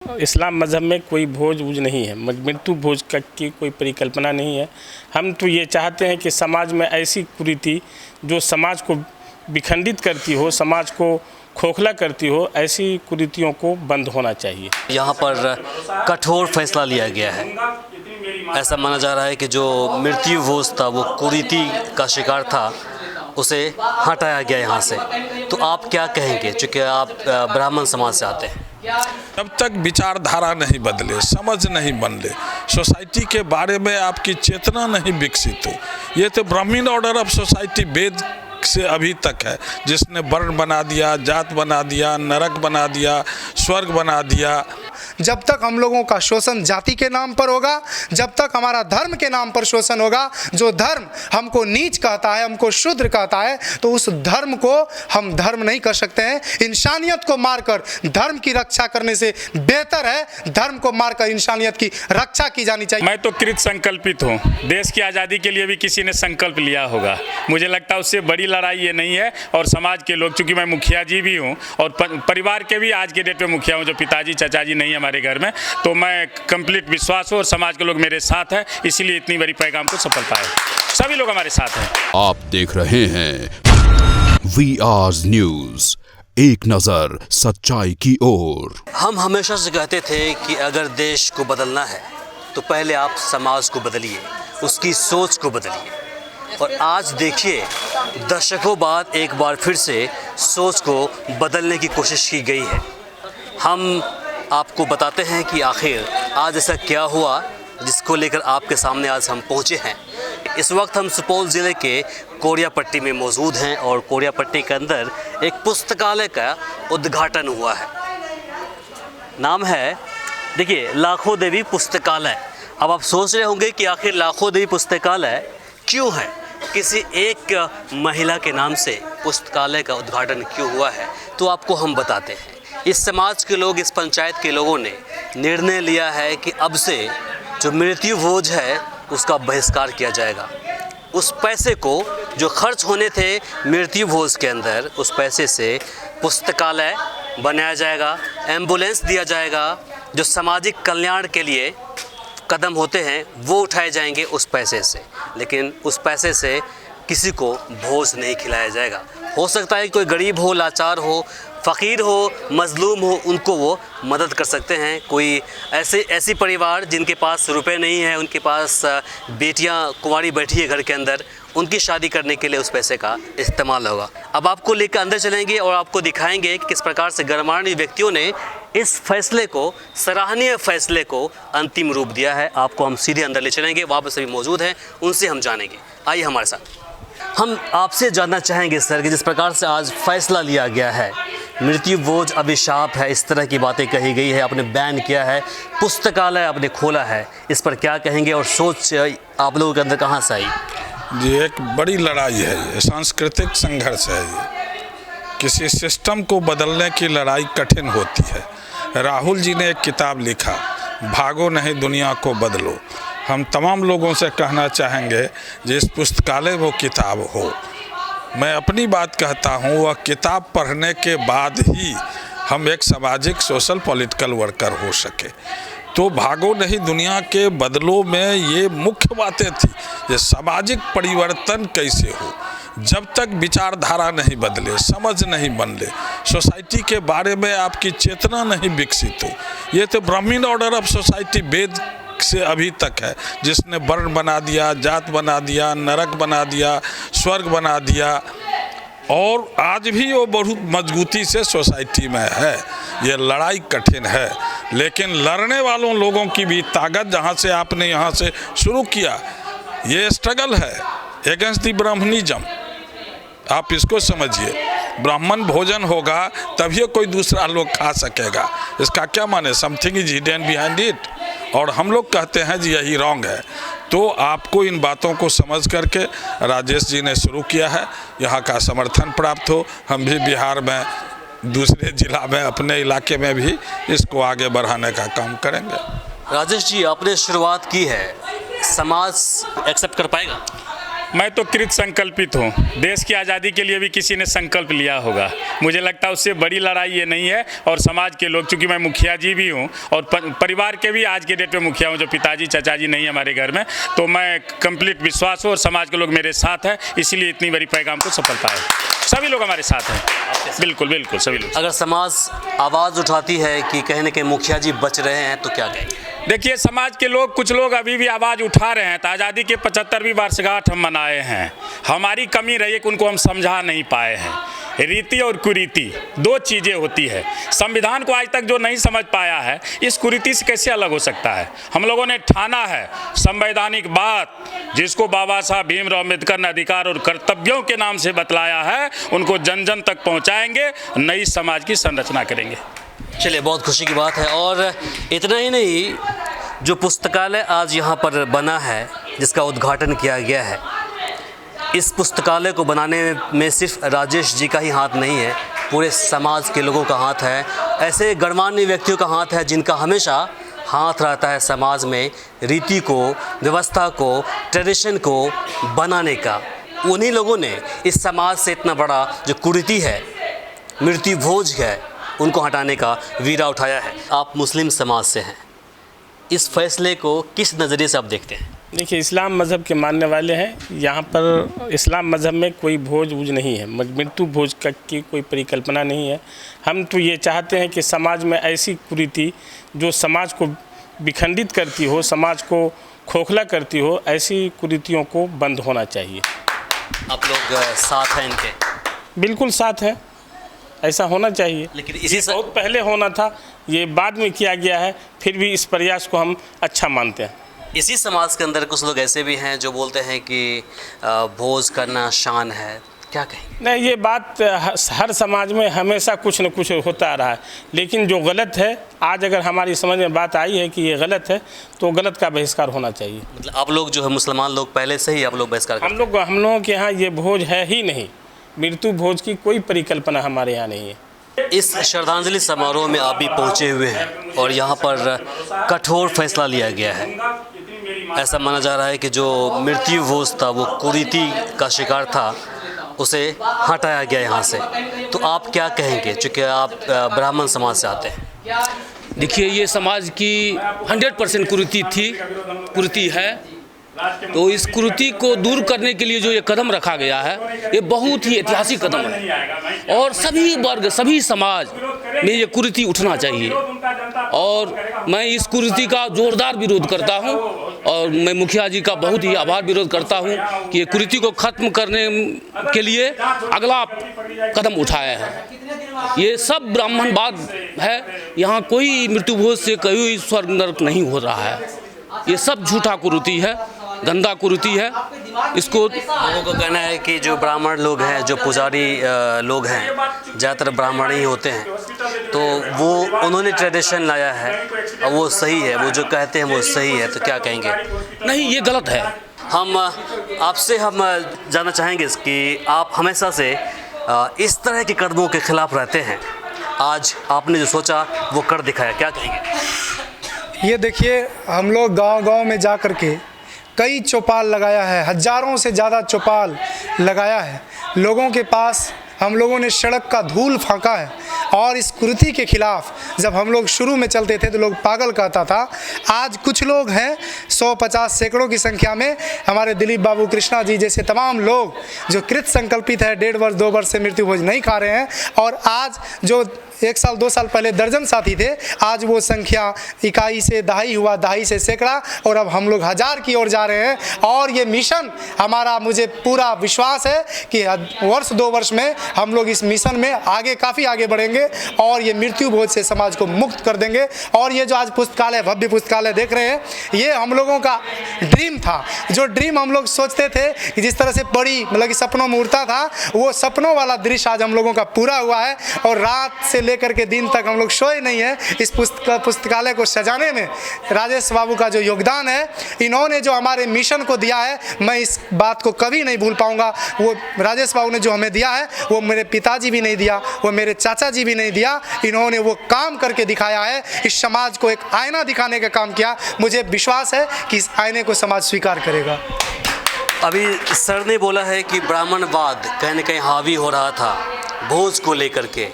इस्लाम मज़हब में कोई भोज वोज नहीं है, मृत्यु भोज की कोई परिकल्पना नहीं है। हम तो ये चाहते हैं कि समाज में ऐसी कुरीति जो समाज को विखंडित करती हो, समाज को खोखला करती हो, ऐसी कुरीतियों को बंद होना चाहिए। यहाँ पर कठोर फैसला लिया गया है। ऐसा माना जा रहा है कि जो मृत्यु भोज था वो कुरीति का शिकार था, उसे हटाया गया यहाँ से। तो आप क्या कहेंगे, चूँकि आप ब्राह्मण समाज से आते हैं? जब तक विचारधारा नहीं बदले, समझ नहीं बदले, सोसाइटी के बारे में आपकी चेतना नहीं विकसित हो, ये तो ब्राह्मण ऑर्डर ऑफ सोसाइटी वेद से अभी तक है, जिसने वर्ण बना दिया, जात बना दिया, नरक बना दिया, स्वर्ग बना दिया। जब तक हम लोगों का शोषण जाति के नाम पर होगा, जब तक हमारा धर्म के नाम पर शोषण होगा, जो धर्म हमको नीच कहता है, हमको शूद्र कहता है, तो उस धर्म को हम धर्म नहीं कर सकते हैं। इंसानियत को मारकर धर्म की रक्षा करने से बेहतर है धर्म को मारकर इंसानियत की रक्षा की जानी चाहिए। मैं तो कृत संकल्पित हूँ। देश की आज़ादी के लिए भी किसी ने संकल्प लिया होगा। मुझे लगता है उससे बड़ी लड़ाई ये नहीं है। और समाज के लोग, चूँकि मैं मुखिया जी भी हूँ और परिवार के भी आज के डेट में मुखिया हूँ, जो पिताजी चाचा जी नहीं हमारे घर में, तो मैं कंप्लीट विश्वास हो और समाज के लोग मेरे साथ हैं, इसीलिए इतनी बड़ी पैगाम को सफल पाए। सभी लोग हमारे साथ हैं। आप देख रहे हैं VR न्यूज़, एक नजर सच्चाई की ओर। हम हमेशा से कहते थे कि अगर देश को बदलना है तो पहले आप समाज को बदलिए, उसकी सोच को बदलिए। और आज देखिए, दशकों बाद एक बार फिर से सोच को बदलने की कोशिश की गई है। हम आपको बताते हैं कि आखिर आज ऐसा क्या हुआ जिसको लेकर आपके सामने आज हम पहुंचे हैं। इस वक्त हम सुपौल ज़िले के कोरियापट्टी में मौजूद हैं और कोरियापट्टी के अंदर एक पुस्तकालय का उद्घाटन हुआ है। नाम है, देखिए, लाखों देवी पुस्तकालय। अब आप सोच रहे होंगे कि आखिर लाखों देवी पुस्तकालय क्यों है, किसी एक महिला के नाम से पुस्तकालय का उद्घाटन क्यों हुआ है, तो आपको हम बताते हैं। इस समाज के लोग, इस पंचायत के लोगों ने निर्णय लिया है कि अब से जो मृत्यु भोज है उसका बहिष्कार किया जाएगा। उस पैसे को जो खर्च होने थे मृत्यु भोज के अंदर, उस पैसे से पुस्तकालय बनाया जाएगा, एम्बुलेंस दिया जाएगा, जो सामाजिक कल्याण के लिए कदम होते हैं वो उठाए जाएंगे उस पैसे से। लेकिन उस पैसे से किसी को भोज नहीं खिलाया जाएगा। हो सकता है कोई गरीब हो, लाचार हो, फ़कीर हो, मज़लूम हो, उनको वो मदद कर सकते हैं। कोई ऐसी परिवार जिनके पास रुपए नहीं है, उनके पास बेटियां कुंवारी बैठी है घर के अंदर, उनकी शादी करने के लिए उस पैसे का इस्तेमाल होगा। अब आपको लेकर अंदर चलेंगे और आपको दिखाएंगे कि किस प्रकार से गणमान्य व्यक्तियों ने इस फैसले को, सराहनीय फैसले को अंतिम रूप दिया है। आपको हम सीधे अंदर ले चलेंगे, वहाँ पर सभी मौजूद हैं, उनसे हम जानेंगे। आइए हमारे साथ। हम आपसे जानना चाहेंगे सर कि जिस प्रकार से आज फैसला लिया गया है, मृत्यु भोज अभिशाप है, इस तरह की बातें कही गई है, आपने बैन किया है, पुस्तकालय आपने खोला है, इस पर क्या कहेंगे और सोच आप लोगों के अंदर कहाँ से आई? ये एक बड़ी लड़ाई है, ये सांस्कृतिक संघर्ष है। ये किसी सिस्टम को बदलने की लड़ाई कठिन होती है। राहुल जी ने एक किताब लिखा, भागो नहीं दुनिया को बदलो। हम तमाम लोगों से कहना चाहेंगे जिस पुस्तकालय वो किताब हो। मैं अपनी बात कहता हूँ, वह किताब पढ़ने के बाद ही हम एक सामाजिक सोशल पॉलिटिकल वर्कर हो सके। तो भागो नहीं दुनिया के बदलो में ये मुख्य बातें थी, ये सामाजिक परिवर्तन कैसे हो। जब तक विचारधारा नहीं बदले, समझ नहीं बदले, सोसाइटी के बारे में आपकी चेतना नहीं विकसित हो, ये तो ब्राह्मण ऑर्डर ऑफ सोसाइटी वेद से अभी तक है, जिसने वर्ण बना दिया, जात बना दिया, नरक बना दिया, स्वर्ग बना दिया। और आज भी वो बहुत मजबूती से सोसाइटी में है। ये लड़ाई कठिन है, लेकिन लड़ने वालों लोगों की भी ताकत, जहाँ से आपने यहाँ से शुरू किया, ये स्ट्रगल है अगेंस्ट द ब्राह्मणिज्म। आप इसको समझिए, ब्राह्मण भोजन होगा तभी कोई दूसरा लोग खा सकेगा। इसका क्या माने, something is hidden behind it. और हम लोग कहते हैं जी यही रॉन्ग है। तो आपको इन बातों को समझ करके राजेश जी ने शुरू किया है, यहाँ का समर्थन प्राप्त हो। हम भी बिहार में, दूसरे जिला में, अपने इलाके में भी इसको आगे बढ़ाने का काम करेंगे। राजेश जी, आपने शुरुआत की है, समाज एक्सेप्ट कर पाएगा? मैं तो कृत संकल्पित हूँ। देश की आज़ादी के लिए भी किसी ने संकल्प लिया होगा। मुझे लगता है उससे बड़ी लड़ाई ये नहीं है। और समाज के लोग, चूँकि मैं मुखिया जी भी हूँ और परिवार के भी आज के डेट में मुखिया हूँ, जो पिताजी चाचा जी नहीं है हमारे घर में, तो मैं कंप्लीट विश्वास हूँ और समाज के लोग मेरे साथ हैं, इसीलिए इतनी बड़ी पैगाम को सफलता है। सभी लोग हमारे साथ हैं। बिल्कुल बिल्कुल सभी लोग। अगर समाज आवाज़ उठाती है कि कहीं ना कहीं मुखिया जी बच रहे हैं तो क्या कहेंगे? देखिए, समाज के लोग, कुछ लोग अभी भी आवाज़ उठा रहे हैं। तो आज़ादी के 75वीं वर्षगांठ हम मनाए हैं। हमारी कमी रही है कि उनको हम समझा नहीं पाए हैं। रीति और कुरीति दो चीज़ें होती है। संविधान को आज तक जो नहीं समझ पाया है, इस कुरीति से कैसे अलग हो सकता है? हम लोगों ने ठाना है संवैधानिक बात, जिसको बाबा साहब भीमराव अम्बेडकर ने अधिकार और कर्तव्यों के नाम से बतलाया है, उनको जन जन तक पहुँचाएंगे, नई समाज की संरचना करेंगे। चलिए, बहुत खुशी की बात है। और इतना ही नहीं, जो पुस्तकालय आज यहाँ पर बना है, जिसका उद्घाटन किया गया है, इस पुस्तकालय को बनाने में सिर्फ राजेश जी का ही हाथ नहीं है, पूरे समाज के लोगों का हाथ है। ऐसे गणमान्य व्यक्तियों का हाथ है जिनका हमेशा हाथ रहता है समाज में रीति को, व्यवस्था को, ट्रेडिशन को बनाने का। उन्हीं लोगों ने इस समाज से इतना बड़ा जो कुरीति है, मृत्यु भोज है, उनको हटाने का वीरा उठाया है। आप मुस्लिम समाज से हैं, इस फैसले को किस नज़रिए से आप देखते हैं? देखिए, इस्लाम मज़हब के मानने वाले हैं। यहाँ पर इस्लाम मज़हब में कोई भोज वोज नहीं है, मृत्यु भोज की कोई परिकल्पना नहीं है। हम तो ये चाहते हैं कि समाज में ऐसी कुरीति जो समाज को विखंडित करती हो, समाज को खोखला करती हो, ऐसी कुरीतियों को बंद होना चाहिए। आप लोग साथ हैं इनके? बिल्कुल साथ हैं, ऐसा होना चाहिए। लेकिन इसी बहुत पहले होना था, ये बाद में किया गया है, फिर भी इस प्रयास को हम अच्छा मानते हैं। इसी समाज के अंदर कुछ लोग ऐसे भी हैं जो बोलते हैं कि भोज करना शान है, क्या कहेंगे? नहीं, ये बात हर समाज में हमेशा कुछ न कुछ होता रहा है, लेकिन जो गलत है, आज अगर हमारी समझ में बात आई है कि ये गलत है, तो गलत का बहिष्कार होना चाहिए। मतलब आप लोग जो है मुसलमान लोग पहले से ही आप लोग बहिष्कार हम लोगों के यहाँ ये भोज है ही नहीं। मृत्यु भोज की कोई परिकल्पना हमारे यहाँ नहीं है। इस श्रद्धांजलि समारोह में आप भी पहुँचे हुए हैं और यहाँ पर कठोर फैसला लिया गया है। ऐसा माना जा रहा है कि जो मृत्यु भोज था, वो कुरीति का शिकार था, उसे हटाया गया यहाँ से। तो आप क्या कहेंगे, चूँकि आप ब्राह्मण समाज से आते हैं? देखिए, ये समाज की 100% कुरीति है। तो इस कुरीति को दूर करने के लिए जो ये कदम रखा गया है, ये बहुत ही ऐतिहासिक कदम है और सभी वर्ग, सभी समाज में ये कुरीति उठना चाहिए। और मैं इस कुरीति का जोरदार विरोध करता हूं और मैं मुखिया जी का बहुत ही आभार विरोध करता हूं कि ये कुरीति को खत्म करने के लिए अगला कदम उठाया है। ये सब ब्राह्मणवाद है, यहाँ कोई मृत्यु भोज से कोई स्वर्ग नरक नहीं हो रहा है। ये सब झूठा कुरीति है, गंदा कुरीति है। इसको लोगों को कहना है कि जो ब्राह्मण लोग हैं, जो पुजारी लोग हैं, ज़्यादातर ब्राह्मण ही होते हैं, तो वो उन्होंने ट्रेडिशन लाया है और वो सही है, वो जो कहते हैं वो सही है, तो क्या कहेंगे? नहीं, ये गलत है। हम आपसे जानना चाहेंगे कि आप हमेशा से इस तरह के कदमों के खिलाफ रहते हैं, आज आपने जो सोचा वो कर दिखाया, क्या कहेंगे? ये देखिए, हम लोग गांव-गांव में जा कर के कई चौपाल लगाया है, हज़ारों से ज़्यादा चौपाल लगाया है। लोगों के पास हम लोगों ने सड़क का धूल फाँका है और इस कुरीति के खिलाफ जब हम लोग शुरू में चलते थे तो लोग पागल कहता था। आज कुछ लोग हैं, 150 सैकड़ों की संख्या में, हमारे दिलीप बाबू, कृष्णा जी जैसे तमाम लोग जो कृत संकल्पित है, 1.5 वर्ष 2 वर्ष से मृत्यु भोज नहीं खा रहे हैं। और आज जो 1 साल 2 साल पहले दर्जन साथी थे, आज वो संख्या इकाई से दहाई हुआ, दहाई से सैकड़ा, और अब हम लोग 1000 की ओर जा रहे हैं। और ये मिशन हमारा, मुझे पूरा विश्वास है कि वर्ष 2 वर्ष में हम लोग इस मिशन में आगे, काफ़ी आगे बढ़ेंगे और ये मृत्यु भोज से समाज को मुक्त कर देंगे। और ये जो आज पुस्तकालय, भव्य पुस्तकालय देख रहे हैं, ये हम लोगों का ड्रीम था। जो ड्रीम हम लोग सोचते थे कि जिस तरह से बड़ी, मतलब कि सपनों में उड़ता था, वो सपनों वाला दृश्य आज हम लोगों का पूरा हुआ है। और रात से लेकर के दिन तक हम लोग सोए नहीं है। इस पुस्तकालय को सजाने में राजेश बाबू का जो योगदान है, इन्होंने जो हमारे मिशन को दिया है, मैं इस बात को कभी नहीं भूल पाऊंगा। वो राजेश बाबू ने जो हमें दिया है, वो मेरे पिताजी भी नहीं दिया, वो मेरे चाचा जी भी नहीं दिया। इन्होंने वो काम करके दिखाया है, इस समाज को एक आईना दिखाने का काम किया। मुझे विश्वास है कि इस आईने को समाज स्वीकार करेगा। अभी सर ने बोला है कि ब्राह्मणवाद कहीं न कहीं हावी हो रहा था भोज को लेकर के,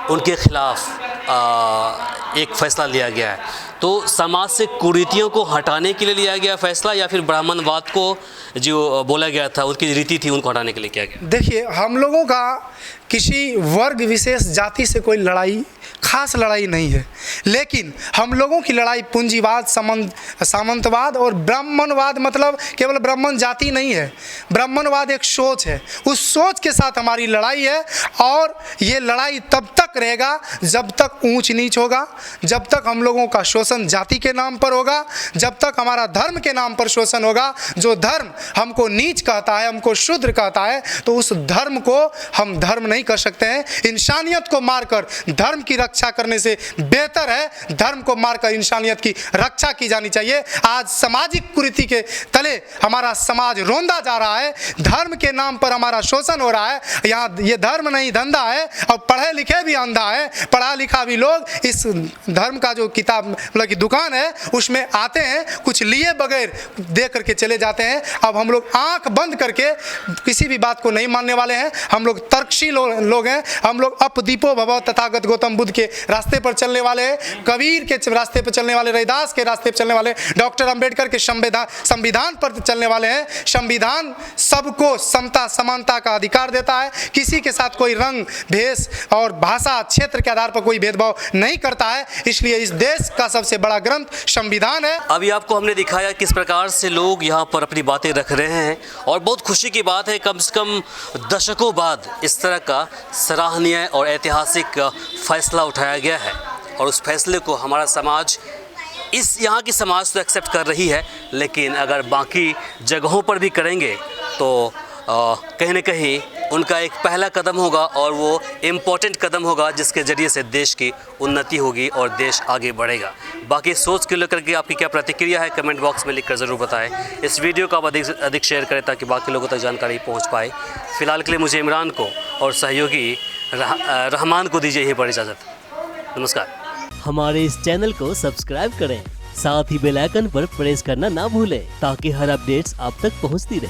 उनके खिलाफ एक फैसला लिया गया है। तो समाज से कुरीतियों को हटाने के लिए लिया गया फैसला या फिर ब्राह्मणवाद को जो बोला गया था उनकी रीति थी उनको हटाने के लिए किया गया? देखिए, हम लोगों का किसी वर्ग विशेष जाति से कोई लड़ाई, खास लड़ाई नहीं है, लेकिन हम लोगों की लड़ाई पूंजीवाद, सामंतवाद और ब्राह्मणवाद, मतलब केवल ब्राह्मण जाति नहीं है, ब्राह्मणवाद एक सोच है, उस सोच के साथ हमारी लड़ाई है। और ये लड़ाई तब तक रहेगा जब तक ऊंच नीच होगा, जब तक हम लोगों का शोषण जाति के नाम पर होगा, जब तक हमारा धर्म के नाम पर शोषण होगा। जो धर्म हमको नीच कहता है, हमको शूद्र कहता है, तो उस धर्म को हम धर्म नहीं कर सकते हैं। इंसानियत को मारकर धर्म की रक्षा करने से बेहतर है धर्म को मारकर इंसानियत की रक्षा की जानी चाहिए। आज सामाजिक कुरीति के तले हमारा समाज रोंदा जा रहा है, धर्म के नाम पर हमारा शोषण हो रहा है। यहाँ ये धर्म नहीं धंधा है, और पढ़े लिखे भी अंधा है, पढ़ा लिखा भी लोग इस धर्म का जो किताब मतलब की दुकान है उसमें आते हैं, कुछ लिए बगैर दे करके चले जाते हैं। अब हम लोग आंख बंद करके किसी भी बात को नहीं मानने वाले हैं। हम लोग तर्कशील लोग हैं, हम लोग अपदीपो भव तथागत गौतम बुद्ध के रास्ते पर चलने वाले हैं, कबीर के रास्ते पर चलने वाले, रविदास के रास्ते पर चलने वाले, डॉक्टर अंबेडकर के संविधान पर चलने वाले हैं। संविधान सबको समता समानता का अधिकार देता है, किसी के साथ कोई रंग भेष और भाषा क्षेत्र के आधार पर कोई भेदभाव नहीं करता है। इसलिए इस देश का सबसे बड़ा ग्रंथ संविधान है। अभी आपको हमने दिखाया किस प्रकार से लोग यहाँ पर अपनी बातें रख रहे हैं, और बहुत खुशी की बात है कम से कम दशकों बाद इस तरह का सराहनीय और ऐतिहासिक फैसला उठाया गया है। और उस फैसले को हमारा समाज, इस यहाँ की समाज तो एक्सेप्ट कर रही है, लेकिन अगर बाकी जगहों पर भी करेंगे तो कहीं न कहीं उनका एक पहला कदम होगा, और वो इम्पोर्टेंट कदम होगा जिसके ज़रिए से देश की उन्नति होगी और देश आगे बढ़ेगा। बाकी सोच को लेकर के आपकी क्या प्रतिक्रिया है कमेंट बॉक्स में लिखकर ज़रूर बताएं। इस वीडियो को आप अधिक से अधिक शेयर करें ताकि बाकी लोगों तक जानकारी पहुंच पाए। फ़िलहाल के लिए मुझे इमरान को और सहयोगी रहमान को दीजिए यहीं पर इजाज़त। नमस्कार। हमारे इस चैनल को सब्सक्राइब करें, साथ ही बेल आइकन पर प्रेस करना ना भूलें ताकि हर अपडेट्स आप तक पहुंचती रहे।